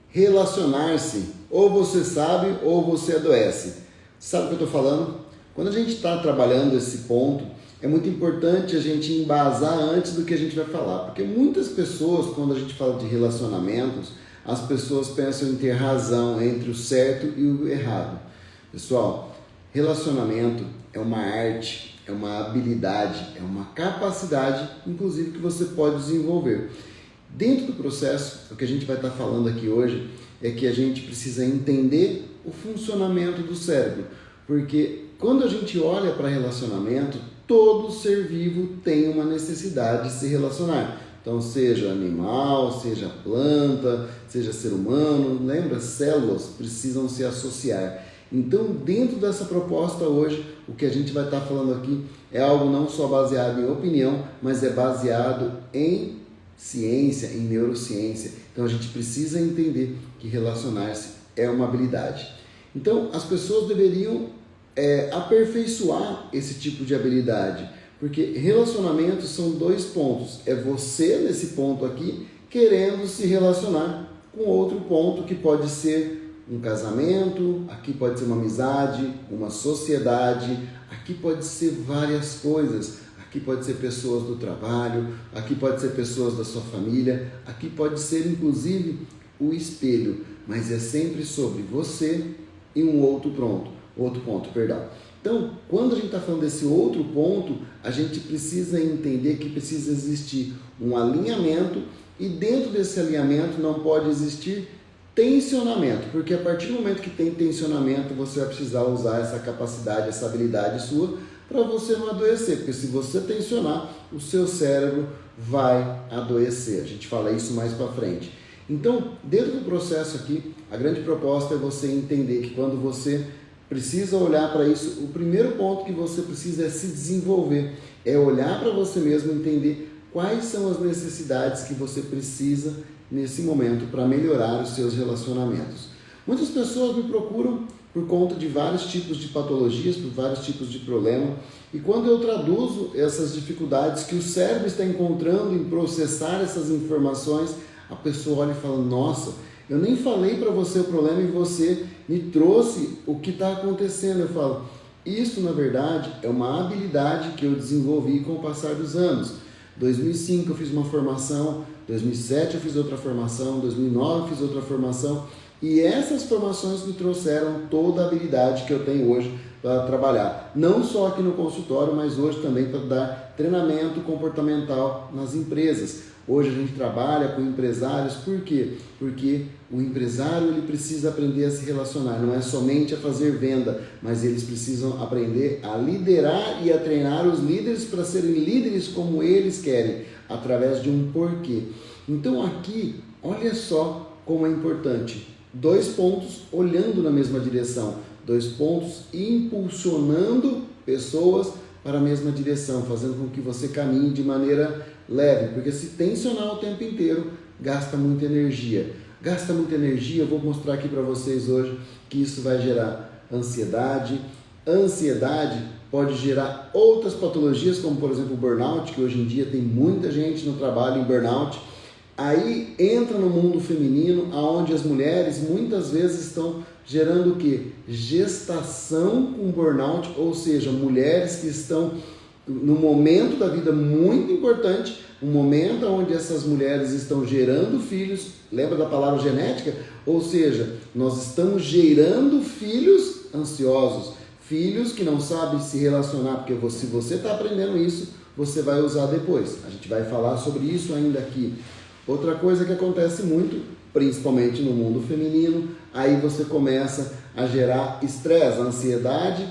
Relacionar-se, ou você sabe ou você adoece. Sabe o que eu estou falando? Quando a gente está trabalhando esse ponto, é muito importante a gente embasar antes do que a gente vai falar, porque muitas pessoas, quando a gente fala de relacionamentos, as pessoas pensam em ter razão entre o certo e o errado. Pessoal, relacionamento é uma arte, é uma habilidade, é uma capacidade, inclusive, que você pode desenvolver. Dentro do processo, o que a gente vai estar falando aqui hoje é que a gente precisa entender o funcionamento do cérebro, porque quando a gente olha para relacionamento, todo ser vivo tem uma necessidade de se relacionar. Então, seja animal, seja planta, seja ser humano, lembra? Células precisam se associar. Então, dentro dessa proposta hoje, o que a gente vai estar falando aqui é algo não só baseado em opinião, mas é baseado em ciência, em neurociência. Então, a gente precisa entender que relacionar-se é uma habilidade. Então, as pessoas deveriam aperfeiçoar esse tipo de habilidade, porque relacionamentos são dois pontos. É você, nesse ponto aqui, querendo se relacionar com outro ponto que pode ser um casamento, aqui pode ser uma amizade, uma sociedade, aqui pode ser várias coisas, aqui pode ser pessoas do trabalho, aqui pode ser pessoas da sua família, aqui pode ser inclusive o espelho, mas é sempre sobre você e um outro ponto. Então, quando a gente está falando desse outro ponto, a gente precisa entender que precisa existir um alinhamento e dentro desse alinhamento não pode existir tensionamento, porque a partir do momento que tem tensionamento, você vai precisar usar essa capacidade, essa habilidade sua para você não adoecer, porque se você tensionar, o seu cérebro vai adoecer. A gente fala isso mais para frente. Então, dentro do processo aqui, a grande proposta é você entender que quando você precisa olhar para isso, o primeiro ponto que você precisa é se desenvolver, é olhar para você mesmo e entender quais são as necessidades que você precisa nesse momento para melhorar os seus relacionamentos. Muitas pessoas me procuram por conta de vários tipos de patologias, por vários tipos de problema, e quando eu traduzo essas dificuldades que o cérebro está encontrando em processar essas informações, a pessoa olha e fala: nossa, eu nem falei para você o problema e você me trouxe o que está acontecendo. Eu falo, isso na verdade é uma habilidade que eu desenvolvi com o passar dos anos. 2005 eu fiz uma formação, 2007 eu fiz outra formação, 2009 eu fiz outra formação, e essas formações me trouxeram toda a habilidade que eu tenho hoje para trabalhar, não só aqui no consultório, mas hoje também para dar treinamento comportamental nas empresas. Hoje a gente trabalha com empresários, por quê? Porque o empresário ele precisa aprender a se relacionar, não é somente a fazer venda, mas eles precisam aprender a liderar e a treinar os líderes para serem líderes como eles querem, através de um porquê. Então aqui, olha só como é importante, 2 pontos olhando na mesma direção, 2 pontos impulsionando pessoas para a mesma direção, fazendo com que você caminhe de maneira leve, porque se tensionar o tempo inteiro, gasta muita energia. Eu vou mostrar aqui para vocês hoje que isso vai gerar ansiedade. Ansiedade pode gerar outras patologias, como por exemplo o burnout, que hoje em dia tem muita gente no trabalho em burnout. Aí entra no mundo feminino, onde as mulheres muitas vezes estão gerando o quê? Gestação com burnout, ou seja, mulheres que estão no momento da vida muito importante, um momento onde essas mulheres estão gerando filhos, lembra da palavra genética? Ou seja, nós estamos gerando filhos ansiosos, filhos que não sabem se relacionar, porque se você está aprendendo isso, você vai usar depois. A gente vai falar sobre isso ainda aqui. Outra coisa que acontece muito, principalmente no mundo feminino, aí você começa a gerar estresse, a ansiedade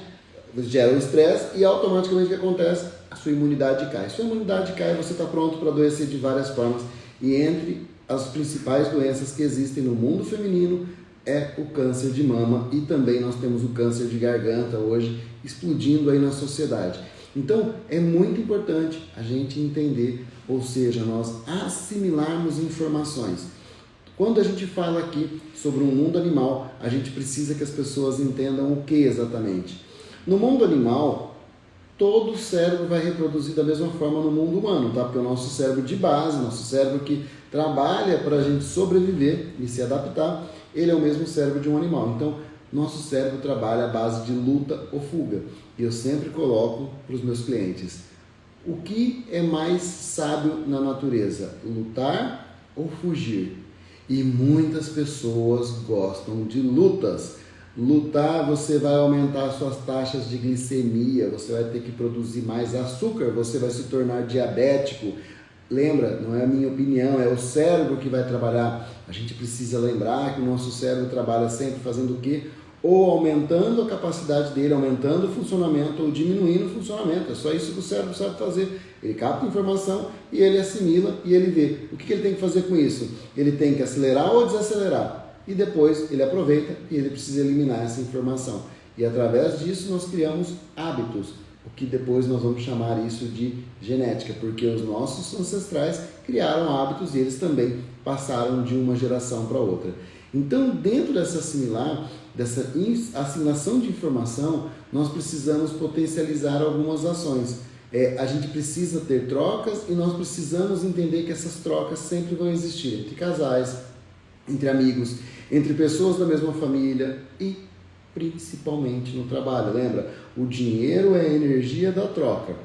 gera o estresse e automaticamente o que acontece? A sua imunidade cai. Sua imunidade cai, você está pronto para adoecer de várias formas. E entre as principais doenças que existem no mundo feminino é o câncer de mama e também nós temos o câncer de garganta hoje explodindo aí na sociedade. Então é muito importante a gente entender, ou seja, nós assimilarmos informações. Quando a gente fala aqui sobre um mundo animal, a gente precisa que as pessoas entendam o que exatamente. No mundo animal, todo o cérebro vai reproduzir da mesma forma no mundo humano, tá? Porque o nosso cérebro de base, nosso cérebro que trabalha para a gente sobreviver e se adaptar, ele é o mesmo cérebro de um animal. Então, nosso cérebro trabalha à base de luta ou fuga. E eu sempre coloco para os meus clientes: o que é mais sábio na natureza? Lutar ou fugir? E muitas pessoas gostam de lutas. Lutar, você vai aumentar suas taxas de glicemia, você vai ter que produzir mais açúcar, você vai se tornar diabético. Lembra, não é a minha opinião, é o cérebro que vai trabalhar. A gente precisa lembrar que o nosso cérebro trabalha sempre fazendo o quê? Ou aumentando a capacidade dele, aumentando o funcionamento ou diminuindo o funcionamento. É só isso que o cérebro sabe fazer. Ele capta informação e ele assimila e ele vê. O que ele tem que fazer com isso? Ele tem que acelerar ou desacelerar. E depois ele aproveita e ele precisa eliminar essa informação. E através disso nós criamos hábitos, o que depois nós vamos chamar isso de genética, porque os nossos ancestrais criaram hábitos e eles também passaram de uma geração para outra. Então, dentro dessa assimilação de informação, nós precisamos potencializar algumas ações. A gente precisa ter trocas e nós precisamos entender que essas trocas sempre vão existir entre casais, entre amigos, entre pessoas da mesma família e principalmente no trabalho. Lembra? O dinheiro é a energia da troca.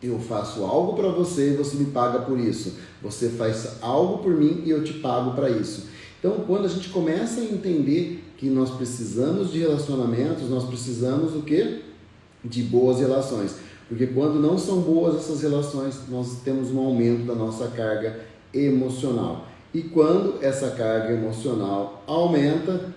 Eu faço algo para você e você me paga por isso. Você faz algo por mim e eu te pago para isso. Então, quando a gente começa a entender que nós precisamos de relacionamentos, nós precisamos o quê? De boas relações. Porque quando não são boas essas relações, nós temos um aumento da nossa carga emocional. E quando essa carga emocional aumenta,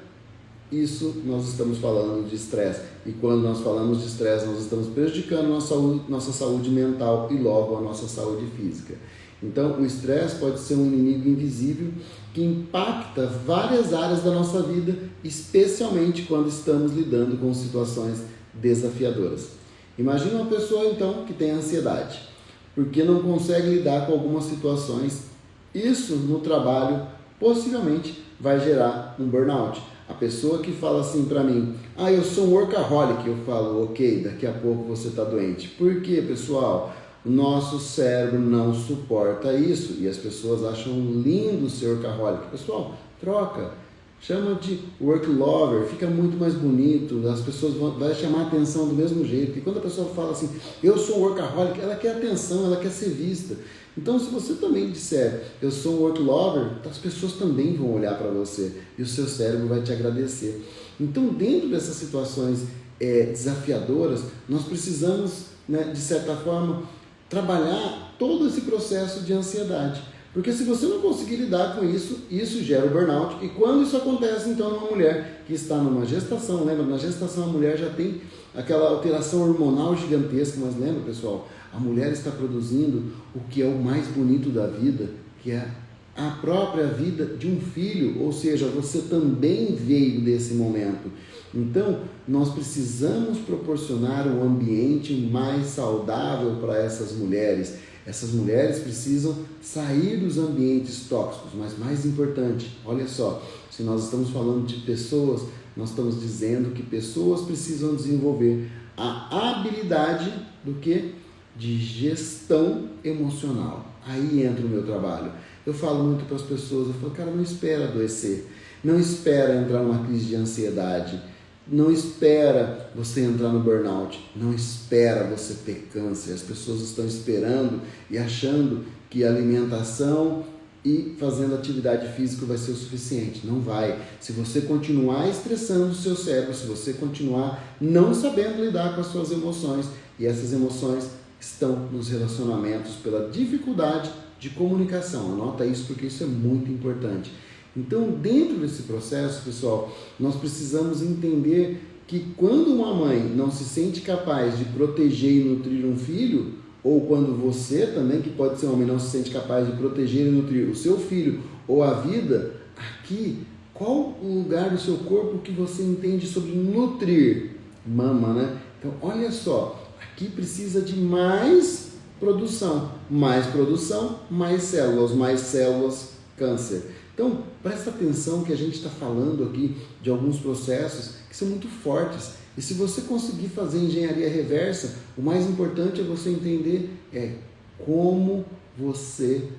isso nós estamos falando de estresse. E quando nós falamos de estresse, nós estamos prejudicando nossa saúde mental e logo a nossa saúde física. Então, o estresse pode ser um inimigo invisível que impacta várias áreas da nossa vida, especialmente quando estamos lidando com situações desafiadoras. Imagina uma pessoa, então, que tem ansiedade, porque não consegue lidar com algumas situações. Isso no trabalho possivelmente vai gerar um burnout. A pessoa que fala assim para mim: eu sou um workaholic, eu falo: ok, daqui a pouco você está doente. Por quê, pessoal? O nosso cérebro não suporta isso e as pessoas acham lindo ser workaholic. Pessoal, troca. Chama de work lover, fica muito mais bonito, as pessoas vão chamar atenção do mesmo jeito. E quando a pessoa fala assim: eu sou um workaholic, ela quer atenção, ela quer ser vista. Então, se você também disser: eu sou um work lover, as pessoas também vão olhar para você e o seu cérebro vai te agradecer. Então, dentro dessas situações desafiadoras, nós precisamos, de certa forma, trabalhar todo esse processo de ansiedade. Porque se você não conseguir lidar com isso, isso gera o burnout. E quando isso acontece, então, numa mulher que está numa gestação, lembra? Na gestação a mulher já tem aquela alteração hormonal gigantesca, mas lembra, pessoal? A mulher está produzindo o que é o mais bonito da vida, que é a própria vida de um filho, ou seja, você também veio desse momento. Então, nós precisamos proporcionar um ambiente mais saudável para essas mulheres. Essas mulheres precisam sair dos ambientes tóxicos, mas mais importante, olha só, se nós estamos falando de pessoas, nós estamos dizendo que pessoas precisam desenvolver a habilidade do quê? De gestão emocional. Aí entra o meu trabalho. Eu falo muito para as pessoas, eu falo: cara, não espera adoecer, não espera entrar numa crise de ansiedade, não espera você entrar no burnout, não espera você ter câncer. As pessoas estão esperando e achando que a alimentação e fazendo atividade física vai ser o suficiente. Não vai. Se você continuar estressando o seu cérebro, se você continuar não sabendo lidar com as suas emoções, e essas emoções estão nos relacionamentos pela dificuldade de comunicação. Anota isso porque isso é muito importante. Então, dentro desse processo, pessoal, nós precisamos entender que quando uma mãe não se sente capaz de proteger e nutrir um filho, ou quando você também, que pode ser homem, não se sente capaz de proteger e nutrir o seu filho ou a vida, aqui, qual o lugar do seu corpo que você entende sobre nutrir? Mama, né? Então, olha só, aqui precisa de mais produção, mais células, câncer. Então, presta atenção que a gente está falando aqui de alguns processos que são muito fortes. E se você conseguir fazer engenharia reversa, o mais importante é você entender como você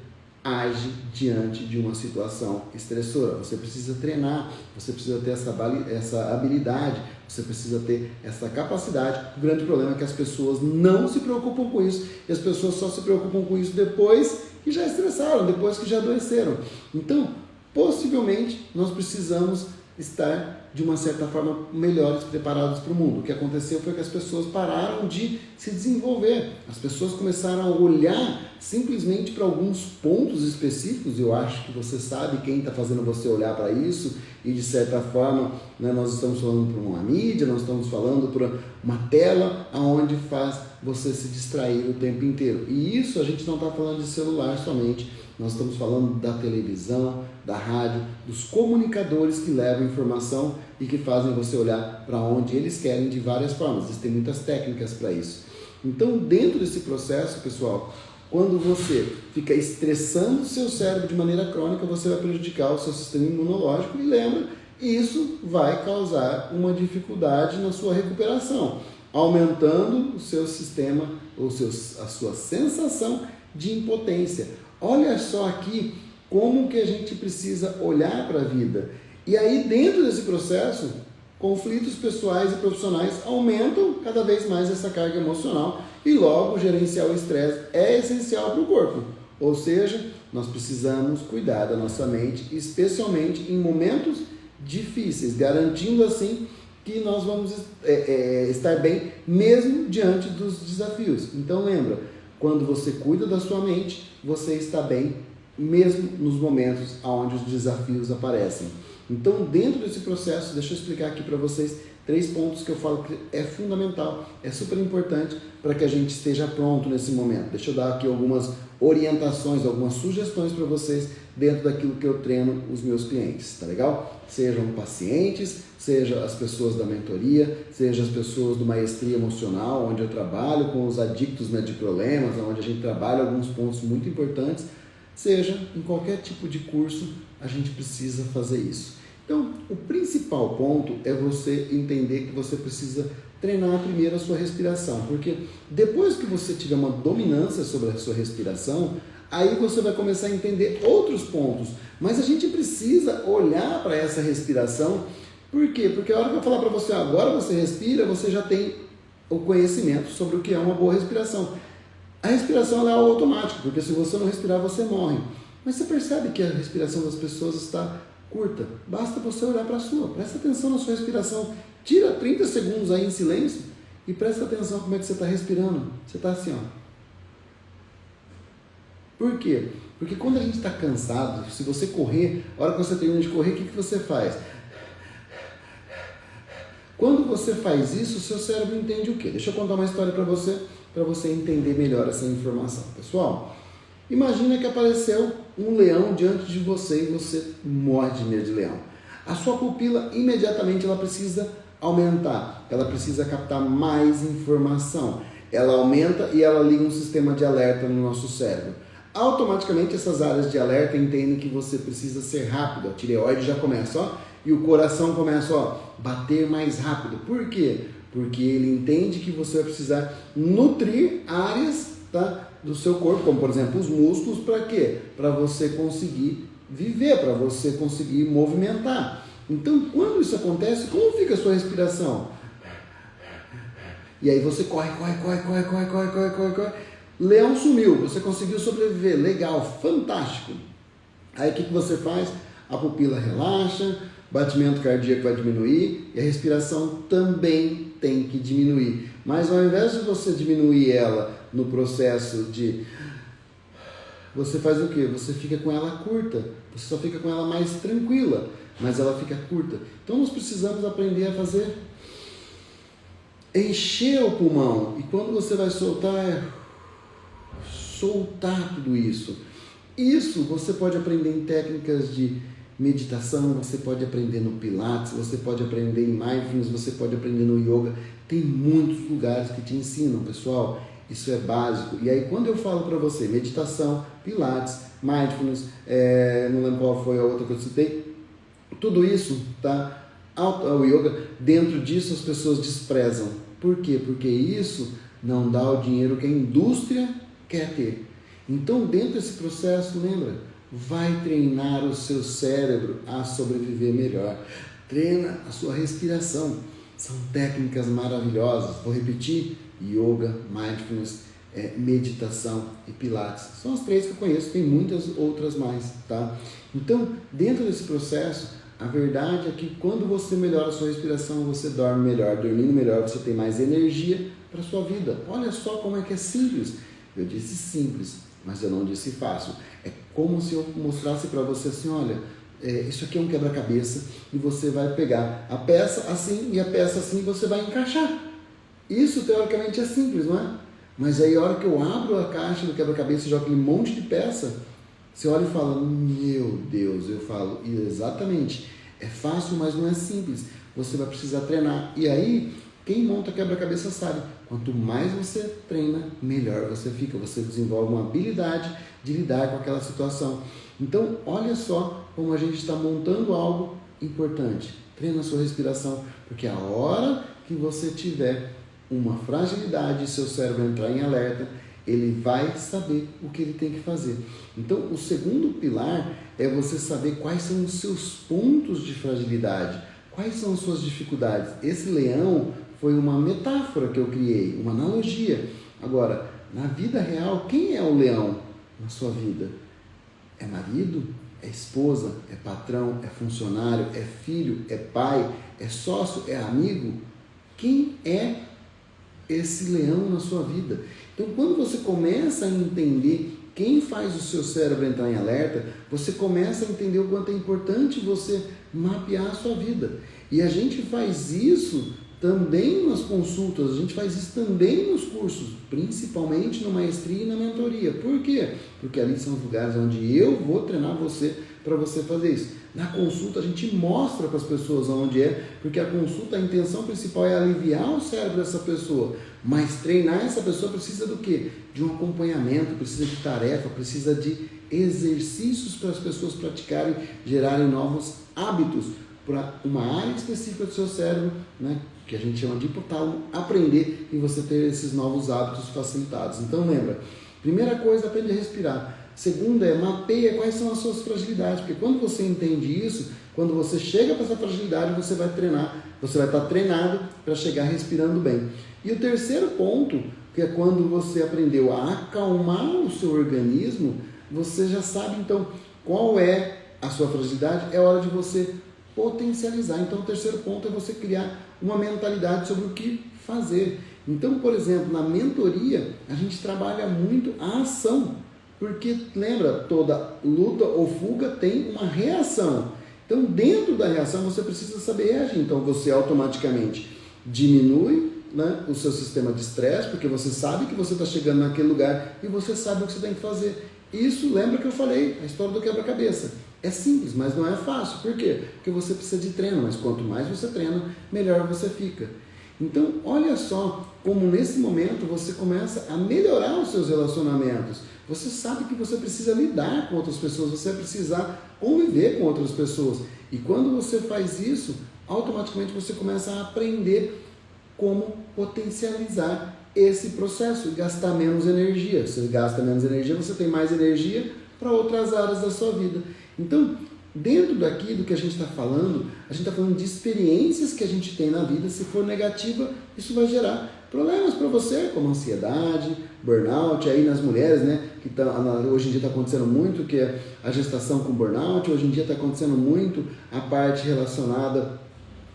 age diante de uma situação estressora. Você precisa treinar, você precisa ter essa habilidade, você precisa ter essa capacidade. O grande problema é que as pessoas não se preocupam com isso, e as pessoas só se preocupam com isso depois que já estressaram, depois que já adoeceram. Então, possivelmente, nós precisamos estar, de uma certa forma, melhores preparados para o mundo. O que aconteceu foi que as pessoas pararam de se desenvolver. As pessoas começaram a olhar simplesmente para alguns pontos específicos. Eu acho que você sabe quem está fazendo você olhar para isso. E, de certa forma, né, nós estamos falando por uma mídia, nós estamos falando por uma tela onde faz você se distrair o tempo inteiro. E isso a gente não está falando de celular somente. Nós estamos falando da televisão, da rádio, dos comunicadores que levam informação e que fazem você olhar para onde eles querem de várias formas. Existem muitas técnicas para isso. Então, dentro desse processo, pessoal, quando você fica estressando o seu cérebro de maneira crônica, você vai prejudicar o seu sistema imunológico e lembra, isso vai causar uma dificuldade na sua recuperação, aumentando o seu sistema, a sua sensação de impotência. Olha só aqui como que a gente precisa olhar para a vida. E aí, dentro desse processo, conflitos pessoais e profissionais aumentam cada vez mais essa carga emocional e logo gerenciar o estresse é essencial para o corpo. Ou seja, nós precisamos cuidar da nossa mente, especialmente em momentos difíceis, garantindo assim que nós vamos estar bem mesmo diante dos desafios. Então lembra, quando você cuida da sua mente, você está bem mesmo nos momentos onde os desafios aparecem. Então, dentro desse processo, deixa eu explicar aqui para vocês 3 pontos que eu falo que é fundamental, é super importante para que a gente esteja pronto nesse momento. Deixa eu dar aqui algumas orientações, algumas sugestões para vocês dentro daquilo que eu treino os meus clientes, tá legal? Sejam pacientes, seja as pessoas da mentoria, seja as pessoas do maestria emocional, onde eu trabalho com os adictos de problemas, onde a gente trabalha alguns pontos muito importantes, seja em qualquer tipo de curso, a gente precisa fazer isso. Então, o principal ponto é você entender que você precisa treinar primeiro a sua respiração, porque depois que você tiver uma dominância sobre a sua respiração, aí você vai começar a entender outros pontos, mas a gente precisa olhar para essa respiração. Por quê? Porque a hora que eu falar para você, agora você respira, você já tem o conhecimento sobre o que é uma boa respiração. A respiração ela é automática, porque se você não respirar, você morre. Mas você percebe que a respiração das pessoas está curta. Basta você olhar para a sua. Presta atenção na sua respiração. Tira 30 segundos aí em silêncio e presta atenção como é que você está respirando. Você está assim, ó. Por quê? Porque quando a gente está cansado, se você correr, a hora que você termina de correr, o que você faz? Quando você faz isso, o seu cérebro entende o quê? Deixa eu contar uma história para você entender melhor essa informação. Pessoal, imagina que apareceu um leão diante de você e você morre de medo de leão. A sua pupila, imediatamente, ela precisa aumentar. Ela precisa captar mais informação. Ela aumenta e ela liga um sistema de alerta no nosso cérebro. Automaticamente, essas áreas de alerta entendem que você precisa ser rápido. A tireoide já começa, ó, e o coração começa a bater mais rápido. Por quê? Porque ele entende que você vai precisar nutrir áreas, tá, do seu corpo, como por exemplo os músculos, para quê? Para você conseguir viver, para você conseguir movimentar. Então, quando isso acontece, como fica a sua respiração? E aí você corre. Leão sumiu, você conseguiu sobreviver, legal, fantástico. Aí o que você faz? A pupila relaxa, batimento cardíaco vai diminuir e a respiração também tem que diminuir. Mas ao invés de você diminuir ela no processo de... Você faz o quê? Você fica com ela curta, você só fica com ela mais tranquila, mas ela fica curta. Então nós precisamos aprender a fazer... encher o pulmão. E quando você vai soltar tudo isso. Isso você pode aprender em técnicas de meditação, você pode aprender no Pilates, você pode aprender em Mindfulness, você pode aprender no Yoga. Tem muitos lugares que te ensinam, pessoal. Isso é básico. E aí quando eu falo para você meditação, pilates, mindfulness, não lembro qual foi a outra que eu citei, tudo isso, tá? O yoga, dentro disso as pessoas desprezam. Por quê? Porque isso não dá o dinheiro que a indústria quer ter. Então, dentro desse processo, lembra, vai treinar o seu cérebro a sobreviver melhor. Treina a sua respiração. São técnicas maravilhosas. Vou repetir: yoga, mindfulness, meditação e pilates. São as 3 que eu conheço, tem muitas outras mais, tá? Então, dentro desse processo, a verdade é que quando você melhora a sua respiração, você dorme melhor. Dormindo melhor, você tem mais energia para a sua vida. Olha só como é que é simples. Eu disse simples, mas eu não disse fácil. É como se eu mostrasse para você assim, olha, isso aqui é um quebra-cabeça e você vai pegar a peça assim e a peça assim e você vai encaixar. Isso teoricamente é simples, não é? Mas aí a hora que eu abro a caixa do quebra-cabeça e jogo aquele monte de peça, você olha e fala, meu Deus, eu falo, exatamente, é fácil, mas não é simples. Você vai precisar treinar. E aí, quem monta quebra-cabeça sabe, quanto mais você treina, melhor você fica. Você desenvolve uma habilidade de lidar com aquela situação. Então, olha só como a gente está montando algo importante. Treina a sua respiração, porque a hora que você tiver uma fragilidade e seu cérebro entrar em alerta, ele vai saber o que ele tem que fazer. Então, o segundo pilar é você saber quais são os seus pontos de fragilidade, quais são as suas dificuldades. Esse leão foi uma metáfora que eu criei, uma analogia. Agora, na vida real, quem é o leão na sua vida? É marido? É esposa? É patrão? É funcionário? É filho? É pai? É sócio? É amigo? Quem é esse leão na sua vida? Então, quando você começa a entender quem faz o seu cérebro entrar em alerta, você começa a entender o quanto é importante você mapear a sua vida. E a gente faz isso também nas consultas, a gente faz isso também nos cursos, principalmente na maestria e na mentoria. Por quê? Porque ali são os lugares onde eu vou treinar você para você fazer isso. Na consulta a gente mostra para as pessoas onde é, porque a consulta, a intenção principal é aliviar o cérebro dessa pessoa, mas treinar essa pessoa precisa do quê? De um acompanhamento, precisa de tarefa, precisa de exercícios para as pessoas praticarem, gerarem novos hábitos para uma área específica do seu cérebro, né, que a gente chama de hipotálamo, aprender e você ter esses novos hábitos facilitados. Então lembra, primeira coisa, aprende a respirar. Segunda é mapeia quais são as suas fragilidades, porque quando você entende isso, quando você chega para essa fragilidade, você vai treinar, você vai estar treinado para chegar respirando bem. E o terceiro ponto, que é quando você aprendeu a acalmar o seu organismo, você já sabe então qual é a sua fragilidade, é hora de você potencializar. Então o terceiro ponto é você criar uma mentalidade sobre o que fazer. Então, por exemplo, na mentoria, a gente trabalha muito a ação. Porque, lembra, toda luta ou fuga tem uma reação. Então, dentro da reação, você precisa saber reagir. Então, você automaticamente diminui, né, o seu sistema de estresse, porque você sabe que você está chegando naquele lugar e você sabe o que você tem que fazer. Isso, lembra que eu falei, a história do quebra-cabeça. É simples, mas não é fácil. Por quê? Porque você precisa de treino, mas quanto mais você treina, melhor você fica. Então, olha só como nesse momento você começa a melhorar os seus relacionamentos. Você sabe que você precisa lidar com outras pessoas, você vai precisar conviver com outras pessoas. E quando você faz isso, automaticamente você começa a aprender como potencializar esse processo e gastar menos energia. Se você gasta menos energia, você tem mais energia para outras áreas da sua vida. Então, dentro daqui do que a gente está falando de experiências que a gente tem na vida. Se for negativa, isso vai gerar problemas para você, como ansiedade, burnout, aí nas mulheres, né, que hoje em dia está acontecendo muito, que é a gestação com burnout, hoje em dia está acontecendo muito a parte relacionada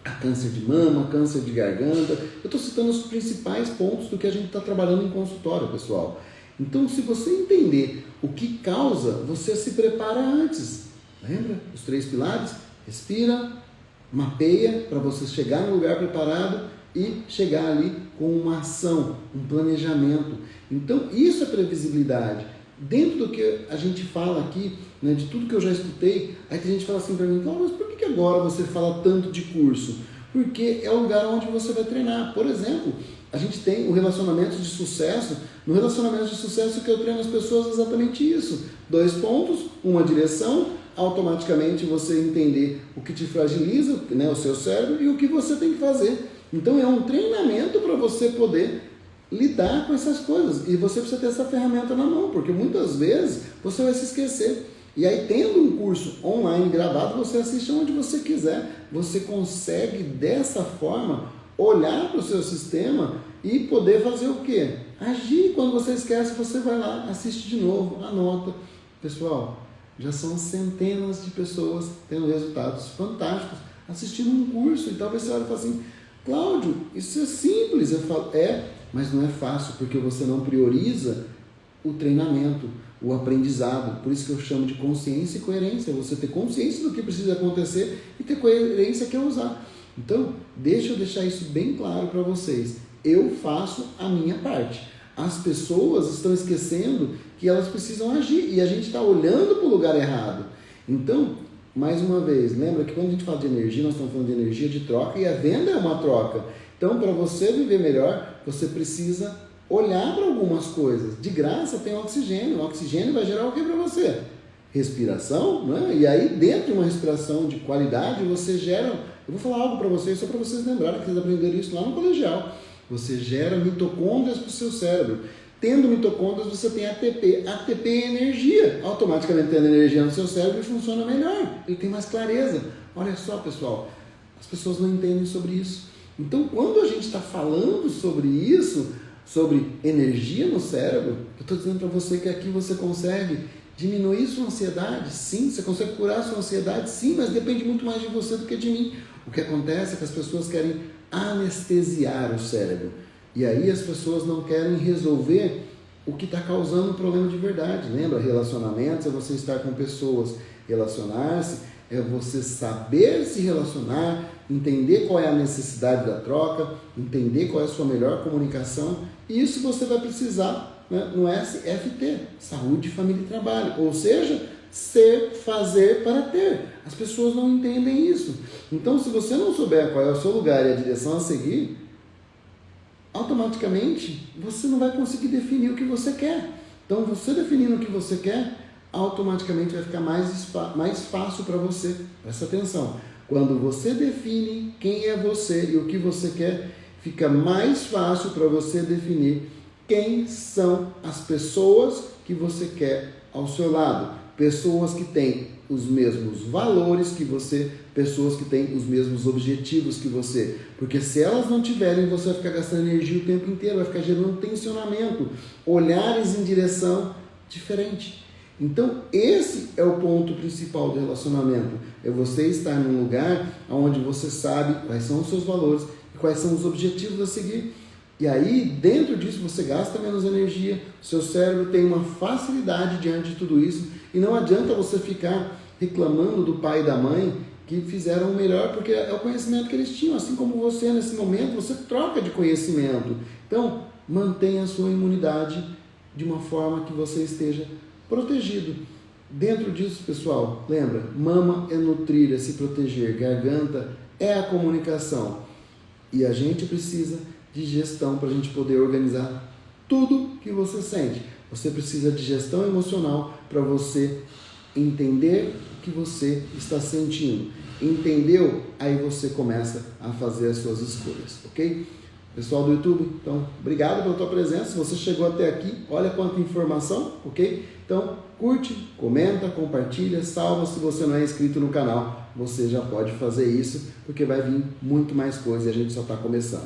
a câncer de mama, câncer de garganta. Eu estou citando os principais pontos do que a gente está trabalhando em consultório, pessoal. Então, se você entender o que causa, você se prepara antes. Lembra? Os 3 pilares? Respira, mapeia para você chegar no lugar preparado e chegar ali com uma ação, um planejamento. Então, isso é previsibilidade. Dentro do que a gente fala aqui, né, de tudo que eu já estudei, aí tem gente que fala assim para mim, mas por que agora você fala tanto de curso? Porque é o lugar onde você vai treinar. Por exemplo, a gente tem o relacionamento de sucesso, No relacionamento de sucesso, que eu treino as pessoas é exatamente isso. 2 pontos, uma direção, automaticamente você entender o que te fragiliza, né, o seu cérebro, e o que você tem que fazer. Então é um treinamento para você poder lidar com essas coisas. E você precisa ter essa ferramenta na mão, porque muitas vezes você vai se esquecer. E aí, tendo um curso online gravado, você assiste onde você quiser. Você consegue, dessa forma, olhar para o seu sistema e poder fazer o quê? Agir. Quando você esquece, você vai lá, assiste de novo, anota. Pessoal, já são centenas de pessoas tendo resultados fantásticos assistindo um curso. E talvez você olhe e fale assim, Cláudio, isso é simples. Eu falo, mas não é fácil, porque você não prioriza o treinamento, o aprendizado. Por isso que eu chamo de consciência e coerência. Você ter consciência do que precisa acontecer e ter coerência que é usar. Então, deixa eu deixar isso bem claro para vocês. Eu faço a minha parte. As pessoas estão esquecendo que elas precisam agir e a gente está olhando para o lugar errado. Então, mais uma vez, lembra que quando a gente fala de energia, nós estamos falando de energia de troca e a venda é uma troca. Então, para você viver melhor, você precisa olhar para algumas coisas. De graça tem oxigênio. O oxigênio vai gerar o que para você? Respiração, né? E aí, dentro de uma respiração de qualidade, você gera... Eu vou falar algo para vocês, só para vocês lembrarem que vocês aprenderam isso lá no colegial. Você gera mitocôndrias para o seu cérebro. Tendo mitocôndrias, você tem ATP. ATP é energia. Automaticamente, tendo energia no seu cérebro, ele funciona melhor. Ele tem mais clareza. Olha só, pessoal, as pessoas não entendem sobre isso. Então, quando a gente está falando sobre isso, sobre energia no cérebro, eu estou dizendo para você que aqui você consegue diminuir sua ansiedade, sim, você consegue curar sua ansiedade, sim, mas depende muito mais de você do que de mim. O que acontece é que as pessoas querem anestesiar o cérebro, e aí as pessoas não querem resolver o que está causando o problema de verdade. Lembra, relacionamentos é você estar com pessoas, relacionar-se é você saber se relacionar, entender qual é a necessidade da troca, entender qual é a sua melhor comunicação. E isso você vai precisar, né, no SFT, Saúde, Família e Trabalho. Ou seja, ser, fazer para ter. As pessoas não entendem isso. Então, se você não souber qual é o seu lugar e a direção a seguir, automaticamente você não vai conseguir definir o que você quer. Então, você definindo o que você quer, automaticamente vai ficar mais fácil para você. Presta atenção. Quando você define quem é você e o que você quer, fica mais fácil para você definir quem são as pessoas que você quer ao seu lado. Pessoas que têm os mesmos valores que você, pessoas que têm os mesmos objetivos que você. Porque se elas não tiverem, você vai ficar gastando energia o tempo inteiro, vai ficar gerando tensionamento, olhares em direção diferente. Então, esse é o ponto principal do relacionamento. É você estar num lugar onde você sabe quais são os seus valores e quais são os objetivos a seguir. E aí, dentro disso, você gasta menos energia, seu cérebro tem uma facilidade diante de tudo isso. E não adianta você ficar reclamando do pai e da mãe que fizeram o melhor, porque é o conhecimento que eles tinham. Assim como você, nesse momento, você troca de conhecimento. Então, mantenha a sua imunidade de uma forma que você esteja protegido. Dentro disso, pessoal, lembra, mama é nutrir, é se proteger, garganta é a comunicação. E a gente precisa de gestão para a gente poder organizar tudo que você sente. Você precisa de gestão emocional para você entender o que você está sentindo. Entendeu? Aí você começa a fazer as suas escolhas, ok? Pessoal do YouTube, então, obrigado pela tua presença. Se você chegou até aqui, olha quanta informação, ok? Então, curte, comenta, compartilha, salva. Se você não é inscrito no canal, você já pode fazer isso, porque vai vir muito mais coisa e a gente só está começando.